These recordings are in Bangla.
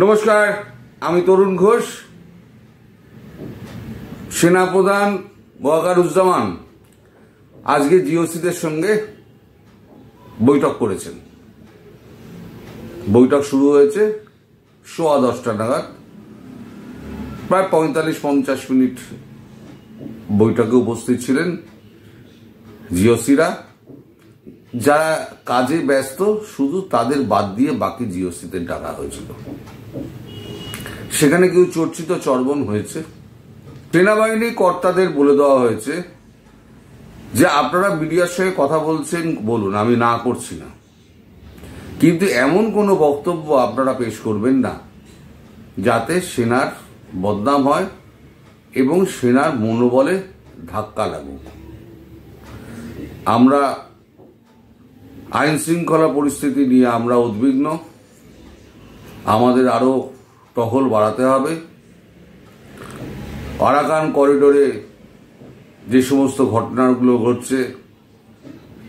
নমস্কার, আমি তরুণ ঘোষ। সেনাপ্রধান ওয়াকারুজ্জামান আজকে জিওসিদের সঙ্গে বৈঠক করেছেন। বৈঠক শুরু হয়েছে 10:15 নাগাদ। প্রায় 45-50 মিনিট বৈঠকে উপস্থিত ছিলেন জিওসিরা। যারা কাজে ব্যস্ত শুধু তাদের বাদ দিয়ে বাকি জিওসিদের ডাকা হয়েছিল। সেখানে কেউ চর্চিত চর্বণ হয়েছে। সেনাবাহিনী কর্তাদের বলে দেওয়া হয়েছে যে আপনারা মিডিয়ার সঙ্গে কথা বলছেন, বলুন, আমি না করছি না, কিন্তু এমন কোনো বক্তব্য আপনারা পেশ করবেন না যাতে সেনার বদনাম হয় এবং সেনার মনোবলে ধাক্কা লাগুক। আমরা আইন শৃঙ্খলা পরিস্থিতি নিয়ে আমরা উদ্বিগ্ন। আমাদের আরো টহল বাড়াতে হবে। আরাকান করিডোরে যে সমস্ত ঘটনাগুলো ঘটছে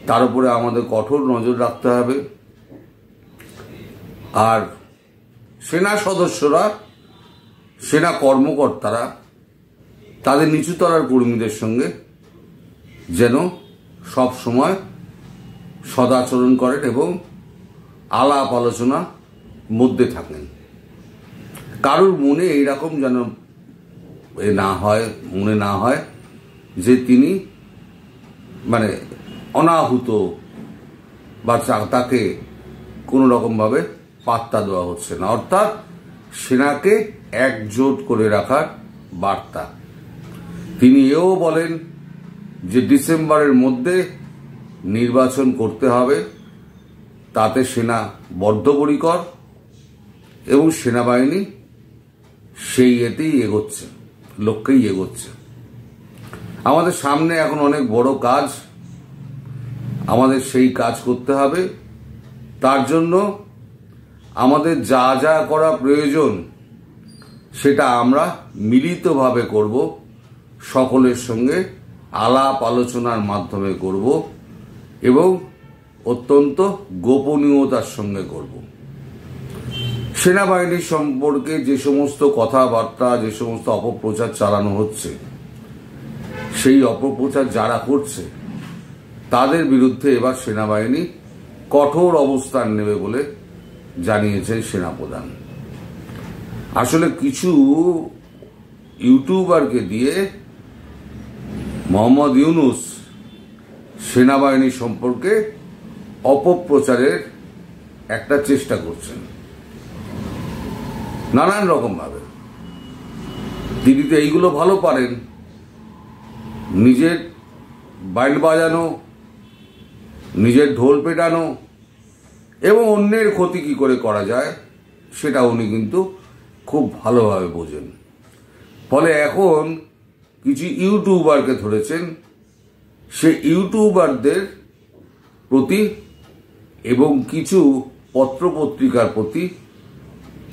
তার উপরে আমাদের কঠোর নজর রাখতে হবে। আর সেনা সদস্যরা, সেনা কর্মকর্তারা তাদের নিচুতলার কর্মীদের সঙ্গে যেন সব সময় সদাচরণ করেন এবং আলাপ আলোচনা মধ্যে থাকেন। কারোর মনে এইরকম যেন মনে না হয় যে তিনি অনাহুত বা তাকে কোনো রকমভাবে পাত্তা দেওয়া হচ্ছে না। অর্থাৎ সেনাকে একজোট করে রাখার বার্তা। তিনি এও বলেন যে ডিসেম্বরের মধ্যে নির্বাচন করতে হবে, তাতে সেনা বদ্ধপরিকর এবং সেনাবাহিনী সেই লক্ষ্যেই এগোচ্ছে। আমাদের সামনে এখন অনেক বড় কাজ, আমাদের সেই কাজ করতে হবে। তার জন্য আমাদের যা যা করা প্রয়োজন সেটা আমরা মিলিতভাবে করব, সকলের সঙ্গে আলাপ আলোচনার মাধ্যমে করব এবং অত্যন্ত গোপনীয়তার সঙ্গে করব। সেনাবাহিনীর সম্পর্কে যে সমস্ত কথাবার্তা, যে সমস্ত অপপ্রচার চালানো হচ্ছে, সেই অপপ্রচার যারা করছে তাদের বিরুদ্ধে এবার সেনাবাহিনী কঠোর অবস্থান নেবে বলে জানিয়েছেন সেনাপ্রধান। আসলে কিছু ইউটিউবারকে দিয়ে মোহাম্মদ ইউনুস সেনাবাহিনী সম্পর্কে অপপ্রচারের একটা চেষ্টা করছেন নানান রকম ভাবে। তিনি তো এইগুলো ভালো পারেন, নিজের ব্যান্ড বাজানো, নিজের ঢোল পেটানো এবং অন্যের ক্ষতি কি করে করা যায় সেটা উনি কিন্তু খুব ভালোভাবে বোঝেন। ফলে এখন কিছু ইউটিউবারকে ধরেছেন। সে ইউটিউবারদের প্রতি এবং কিছু পত্রপত্রিকার প্রতি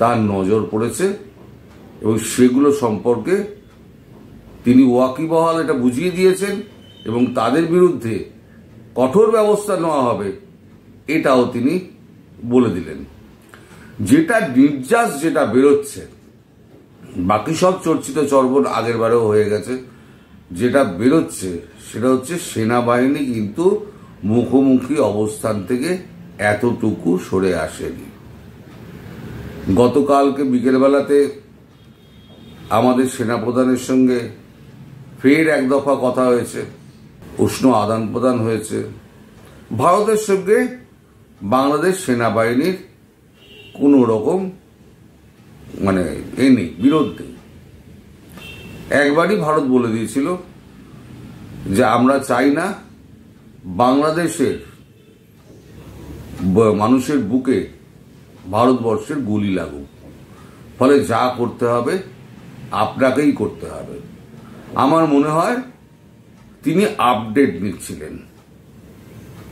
তার নজর পড়েছে এবং সেগুলো সম্পর্কে তিনি ওয়াকিবহাল এটা বুঝিয়ে দিয়েছেন এবং তাদের বিরুদ্ধে কঠোর ব্যবস্থা নেওয়া হবে এটাও তিনি বলে দিলেন। যেটা নির্যাস যেটা বেরোচ্ছে, বাকি সব চর্চিত চর্বণ আগের বারেও হয়ে গেছে, যেটা বেরোচ্ছে সেটা হচ্ছে সেনাবাহিনী কিন্তু মুখোমুখি অবস্থান থেকে এতটুকু সরে আসেনি। গতকালকে বিকেলবেলাতে আমাদের সেনাপ্রধানের সঙ্গে ফের এক দফা কথা হয়েছে, উষ্ণ আদান প্রদান হয়েছে। ভারতের সঙ্গে বাংলাদেশ সেনাবাহিনীর কোনো রকম নেই, বিরোধ নেই। একবারই ভারত বলে দিয়েছিল যে আমরা চাই না বাংলাদেশের মানুষের বুকে ভারতবর্ষের গুলি লাগুক, ফলে যা করতে হবে আপনাকেই করতে হবে। আমার মনে হয় তিনি আপডেট নিচ্ছিলেন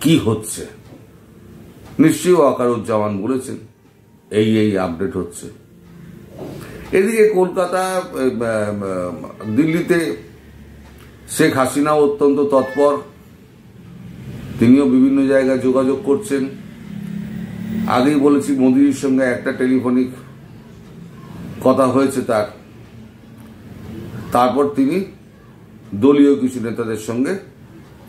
কি হচ্ছে। নিশ্চয়ই ওয়াকারুজ্জামান বলেছেন এই আপডেট হচ্ছে। এদিকে কলকাতা, দিল্লিতে শেখ হাসিনাও অত্যন্ত তৎপর। তিনিও বিভিন্ন জায়গায় যোগাযোগ করছেন। আগেই বলেছি মোদির সঙ্গে একটা টেলিফোনিক কথা হয়েছে তারপর তিনি দলীয় কিছু নেতাদের সঙ্গে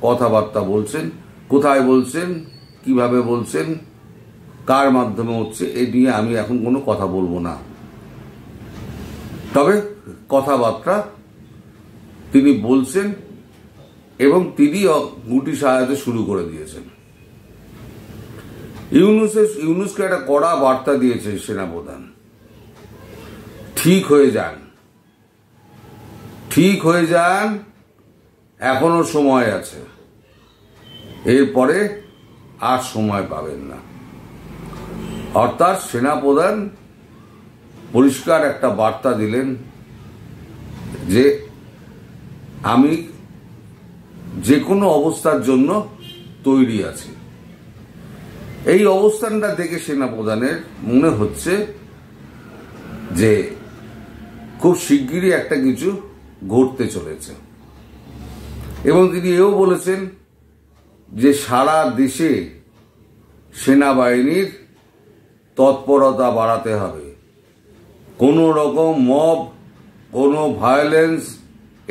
কথাবার্তা বলছেন, কোথায় বলছেন, কিভাবে বলছেন, কার মাধ্যমে হচ্ছে, এ নিয়ে আমি এখন কোনো কথা বলবো না। তবে কথাবার্তা তিনি বলছেন এবং তিনি গুটি সাজাতে শুরু করে দিয়েছেন। ইউনূসকে একটা কড়া বার্তা দিয়েছে সেনাপ্রধান, ঠিক হয়ে যান, ঠিক হয়ে যান, এখনো সময় আছে, এরপরে আর সময় পাবেন না। অর্থাৎ সেনাপ্রধান পরিষ্কার একটা বার্তা দিলেন যে আমি যে কোনো অবস্থার জন্য তৈরি আছি। এই অবস্থানটা দেখে সেনাপ্রধানের মনে হচ্ছে যে খুব শিগগিরই একটা কিছু ঘটতে চলেছে এবং তিনি এও বলেছেন যে সারা দেশে সেনাবাহিনীর তৎপরতা বাড়াতে হবে, কোনো রকম মব, কোনো ভায়োলেন্স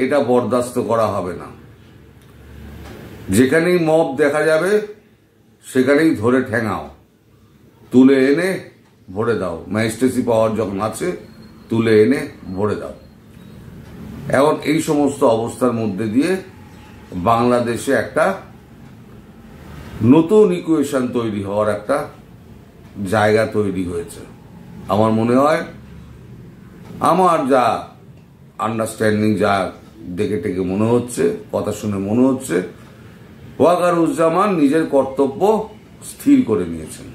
এটা বরদাস্ত করা হবে না। যেখানেই মব দেখা যাবে সেখানেই ধরে ঠ্যাঙাও, তুলে এনে ভরে দাও, ম্যাজিস্ট্রেসি পাওয়ার যখন আছে তুলে এনে ভরে দাও। এখন এই সমস্ত অবস্থার মধ্যে দিয়ে বাংলাদেশে একটা নতুন ইকুয়েশন তৈরি হওয়ার একটা জায়গা তৈরি হয়েছে। আমার মনে হয়, আমার যা আন্ডারস্ট্যান্ডিং, যা দেখে টেকে মনে হচ্ছে, কথা শুনে মনে হচ্ছে, ওয়াকারুজ্জামান নিজের কর্তব্য স্থির করে নিয়েছেন।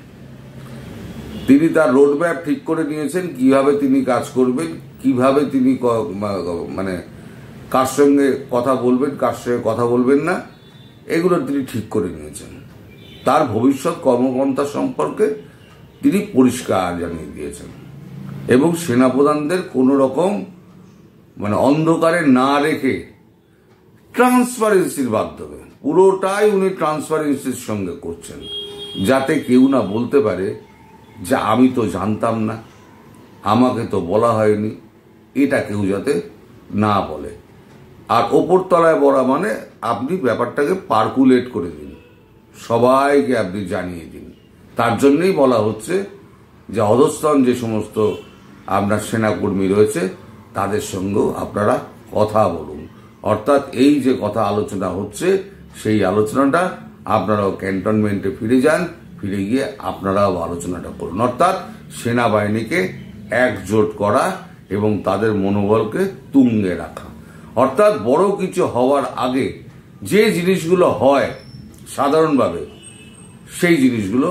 তিনি তার রোডম্যাপ ঠিক করে নিয়েছেন, কিভাবে তিনি কাজ করবেন, কিভাবে তিনি মানে কার সঙ্গে কথা বলবেন, কার সঙ্গে কথা বলবেন না, এগুলো তিনি ঠিক করে নিয়েছেন। তার ভবিষ্যৎ কর্মপন্থা সম্পর্কে তিনি পরিষ্কার জানিয়ে দিয়েছেন এবং সেনাপ্রধানদের কোনো রকম মানে অন্ধকারে না রেখে ট্রান্সপারেন্সির মাধ্যমে পুরোটাই উনি ট্রান্সপারেন্সির সঙ্গে করছেন, যাতে কেউ না বলতে পারে যে আমি তো জানতাম না, আমাকে তো বলা হয়নি, এটা কেউ যাতে না বলে। আর ওপর তলায় বলা মানে আপনি ব্যাপারটাকে পার্কুলেট করে দিন, সবাইকে আপনি জানিয়ে দিন। তার জন্যই বলা হচ্ছে যে অধস্তন যে সমস্ত আপনার সেনাকর্মী রয়েছে তাদের সঙ্গেও আপনারা কথা বলুন। অর্থাৎ এই যে কথা আলোচনা হচ্ছে সেই আলোচনাটা আপনারাও ক্যান্টনমেন্টে ফিরে যান, ফিরে গিয়ে আপনারাও আলোচনাটা করুন। অর্থাৎ সেনাবাহিনীকে একজোট করা এবং তাদের মনোবলকে তুঙ্গে রাখা। অর্থাৎ বড় কিছু হওয়ার আগে যে জিনিসগুলো হয় সাধারণভাবে সেই জিনিসগুলো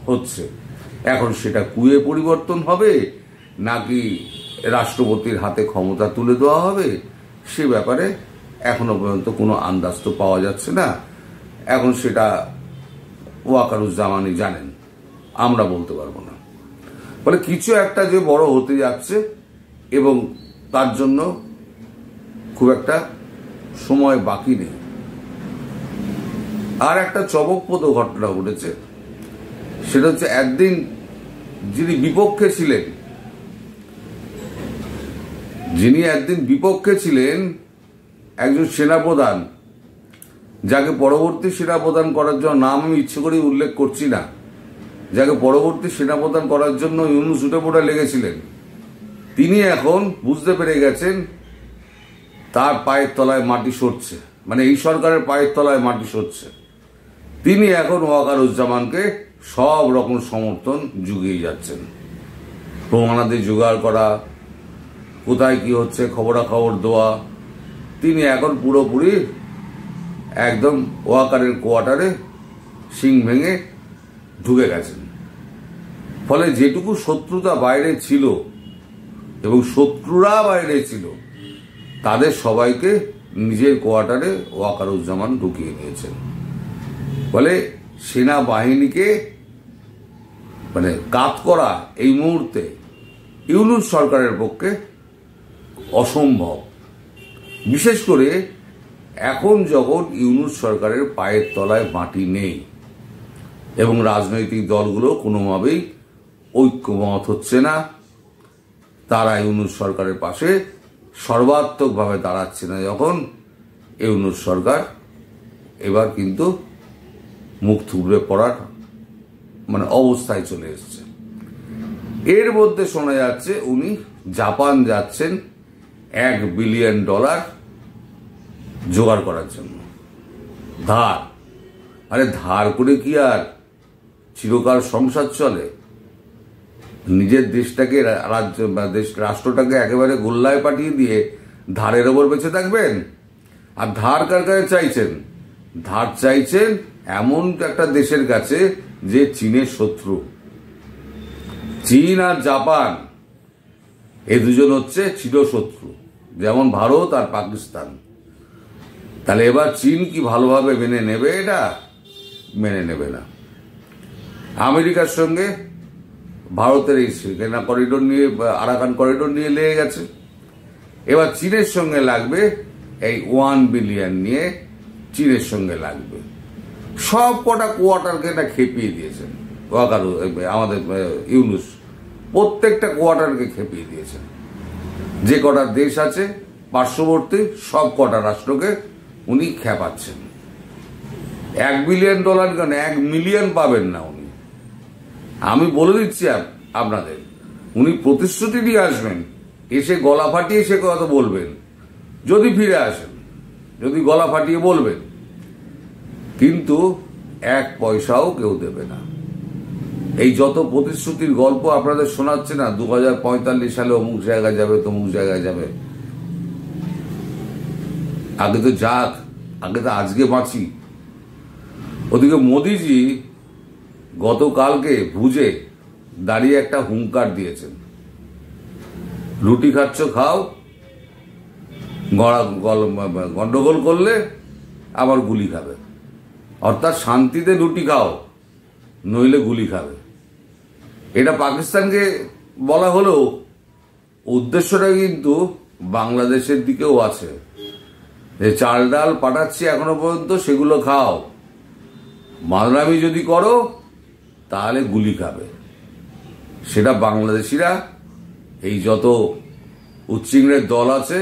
হচ্ছে। এখন সেটা কুয়ে পরিবর্তন হবে নাকি রাষ্ট্রপতির হাতে ক্ষমতা তুলে দেওয়া হবে, সে ব্যাপারে এখনো পর্যন্ত কোনো আন্দাজ তো পাওয়া যাচ্ছে না। এখন সেটা ওয়াকারুজ্জামানই জানেন, আমরা বলতে পারবো না। ফলে কিছু একটা যে বড় হতে যাচ্ছে এবং তার জন্য খুব একটা সময় বাকি নেই। আর একটা চমকপ্রদ ঘটনা ঘটেছে, সেটা হচ্ছে একদিন যিনি বিপক্ষে ছিলেন একজন সেনাপ্রধান, যাকে পরবর্তী সেনাপ্রধান করার জন্য, নাম আমি ইচ্ছে করে উল্লেখ করছি না, যাকে পরবর্তী সেনাপ্রধান করার জন্য ইউনূস উঠে পড়ে লেগেছিলেন, তিনি এখন বুঝতে পেরে গেছেন তার পায়ের তলায় মাটি সরছে, মানে এই সরকারের পায়ের তলায় মাটি সরছে। তিনি এখন ওয়াকারুজ্জামানকে সব রকম সমর্থন জুগিয়ে যাচ্ছেন, প্রমাণাদি জোগাড় করা, কোথায় কি হচ্ছে খবরাখবর দেওয়া। তিনি এখন পুরোপুরি একদম ওয়াকারের কোয়ার্টারে শিং ভেঙে ঢুকে গেছেন। ফলে যেটুকু শত্রুতা বাইরে ছিল এবং শত্রুরা বাইরে ছিল তাদের সবাইকে নিজের কোয়ার্টারে ওয়াকারুজ্জামান ঢুকিয়ে নিয়েছেন। ফলে সেনাবাহিনীকে মানে কাত করা এই মুহূর্তে ইউনূস সরকারের পক্ষে অসম্ভব, বিশেষ করে এখন যখন ইউনূস সরকারের পায়ের তলায় মাটি নেই এবং রাজনৈতিক দলগুলো কোনোভাবেই ঐক্যমত হচ্ছে না, তারা ইউনূস সরকারের পাশে সর্বাত্মকভাবে দাঁড়াচ্ছে না যখন ইউনূস সরকার এবার কিন্তু মুখ থুবড়ে পড়ার অবস্থায় চলে এসছে। এর মধ্যে শোনা যাচ্ছে উনি জাপান যাচ্ছেন $1 বিলিয়ন জোগাড় করার জন্য। ধার, আরে ধার করে কি আর চিরকাল সংসার চলে? নিজের দেশটাকে রাষ্ট্রটাকে একেবারে গোল্লায় পাঠিয়ে দিয়ে ধারের ওপর বেঁচে থাকবেন? আর ধার কার কাছে চাইছেন? ধার চাইছেন এমন একটা দেশের কাছে যে চীনের শত্রু। চীন আর জাপান এই দুজন হচ্ছে চিরশত্রু, যেমন ভারত আর পাকিস্তান। তাহলে এবার চীন কি ভালোভাবে মেনে নেবে? এটা মেনে নেবে না। আমেরিকার সঙ্গে ভারতের এই সেনা করিডোর নিয়ে, আরাকান করিডোর নিয়ে লেগে গেছে। এবার চীনের সঙ্গে লাগবে এই 1 বিলিয়ন নিয়ে, চীনের সঙ্গে লাগবে। সব কটা কোয়ার্টারকে না খেপিয়ে দিয়েছেন আমাদের ইউনূস, প্রত্যেকটা কোয়ার্টারকে খেপিয়ে দিয়েছেন। যে কটা দেশ আছে পার্শ্ববর্তী সব কটা রাষ্ট্রকে উনি খেপাচ্ছেন। $1 বিলিয়ন কেন, 1 মিলিয়ন পাবেন না উনি। আমি বলে দিচ্ছি আপনাদের, উনি প্রতিশ্রুতি দিয়ে আসবেন, এসে গলা ফাটিয়ে সে কথা বলবেন। যদি ফিরে আসেন, যদি গলা ফাটিয়ে বলবেন, কিন্তু 1 পয়সাও কেউ দেবে না। এই যত প্রতিশ্রুতির গল্প আপনাদের শোনাচ্ছে না, 2045 সালে অমুক জায়গায় যাবে, তমুক জায়গায় যাবে, আগে তো যাক, আগে তো আজকে বাঁচি। ওদিকে মোদিজি গতকালকে ভুজে দাঁড়িয়ে একটা হুঙ্কার দিয়েছেন, রুটি খাচ্ছ খাও, গন্ডগোল করলে আবার গুলি খাবে। অর্থাৎ শান্তিতে রুটি খাও, নইলে গুলি খাবে। এটা পাকিস্তানকে বলা হলেও উদ্দেশ্যটা কিন্তু বাংলাদেশের দিকেও আছে, যে চাল ডাল পাঠাচ্ছি এখনো পর্যন্ত, সেগুলো খাও, মাদরামি যদি করো তাহলে গুলি খাবে। সেটা বাংলাদেশিরা, এই যত উচ্চিংড়ের দল আছে,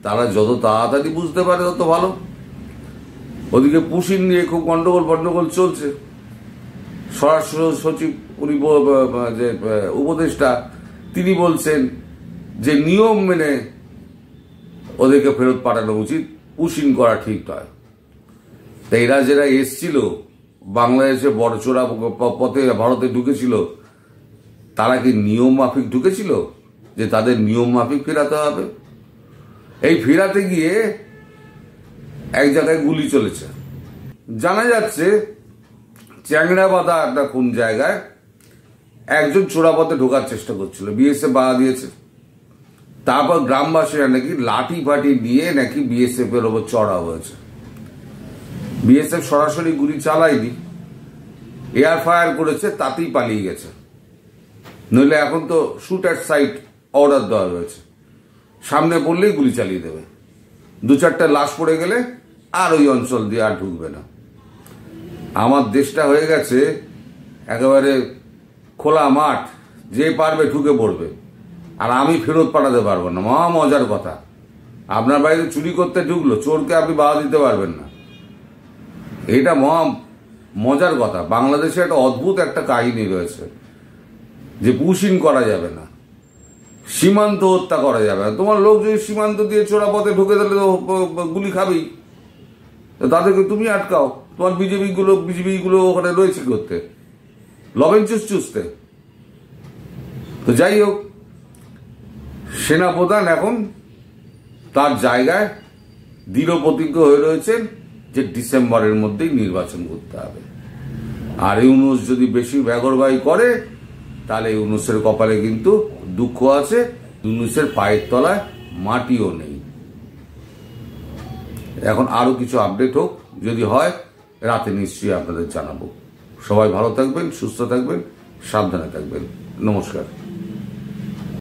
তারা যত তাড়াতাড়ি বুঝতে পারে তত ভালো। ওদিকে পুশিন নিয়ে খুব গন্ডগোল চলছে। স্বরাষ্ট্র সচিব উনি যে উপদেষ্টা, তিনি বলছেন যে নিয়ম মেনে ওদেরকে ফেরত পাঠানো উচিত, পুশিন করা ঠিক নয়। তাই এরা যারা এসছিল বাংলাদেশে বড় চোরা পথে ভারতে ঢুকেছিল, তারা কি নিয়ম মাফিক ঢুকেছিল যে তাদের নিয়ম মাফিক ফেরাতে হবে? এই ফেরাতে গিয়ে এক জায়গায় গুলি চলেছে। জানা যাচ্ছে চ্যাংড়াবাধা একটা কোন জায়গায় একজন চোরাপথে ঢোকার চেষ্টা করছিল, বিএসএফ বাধা দিয়েছে। তারপর গ্রামবাসীরা নাকি লাঠি ফাটি নিয়ে নাকি বিএসএফ এর ওপর চড়া হয়েছে। বিএসএফ সরাসরি গুলি চালায়নি, এয়ার ফায়ার করেছে, তাতেই পালিয়ে গেছে। নইলে এখন তো শুট অ্যাট সাইট অর্ডার দেওয়া হয়েছে, সামনে পড়লেই গুলি চালিয়ে দেবে। 2-4টা লাশ পড়ে গেলে আর ওই অঞ্চল দিয়ে আর ঢুকবে না। আমার দেশটা হয়ে গেছে একেবারে খোলা মাঠ, যে পারবে ঢুকে পড়বে, আর আমি ফেরত পাঠাতে পারবো না। মজার কথা, আপনার বাড়িতে চুরি করতে ঢুকলো, চোরকে আপনি বাধা দিতে পারবেন না। এটা মজার কথা। বাংলাদেশে একটা অদ্ভুত একটা কাহিনী রয়েছে যে পুশিন করা যাবে না, সীমান্ত হত্যা করা যাবে না। তোমার লোক যদি সীমান্ত দিয়ে চোরা পথে ঢুকে দিলে গুলি খাবেই, তাদেরকে তুমি আটকাও। তোমার বিজেপি গুলো ওখানে রয়েছে করতে, লবেন চুষতে। তো যাই হোক, সেনাপ্রধান এখন তার জায়গায় দৃঢ় প্রতিজ্ঞ হয়ে রয়েছেন যে ডিসেম্বরের মধ্যেই নির্বাচন করতে হবে। আর ইউনূস যদি বেশি ব্যাগরবাই করে, তাহলে ইউনূসের কপালে কিন্তু দুঃখ আছে, ইউনূসের পায়ের তলায় মাটিও নেই। এখন আরো কিছু আপডেট হোক, যদি হয় রাতে নিশ্চয়ই আপনাদের জানাবো। সবাই ভালো থাকবেন, সুস্থ থাকবেন, সাবধানে থাকবেন। নমস্কার।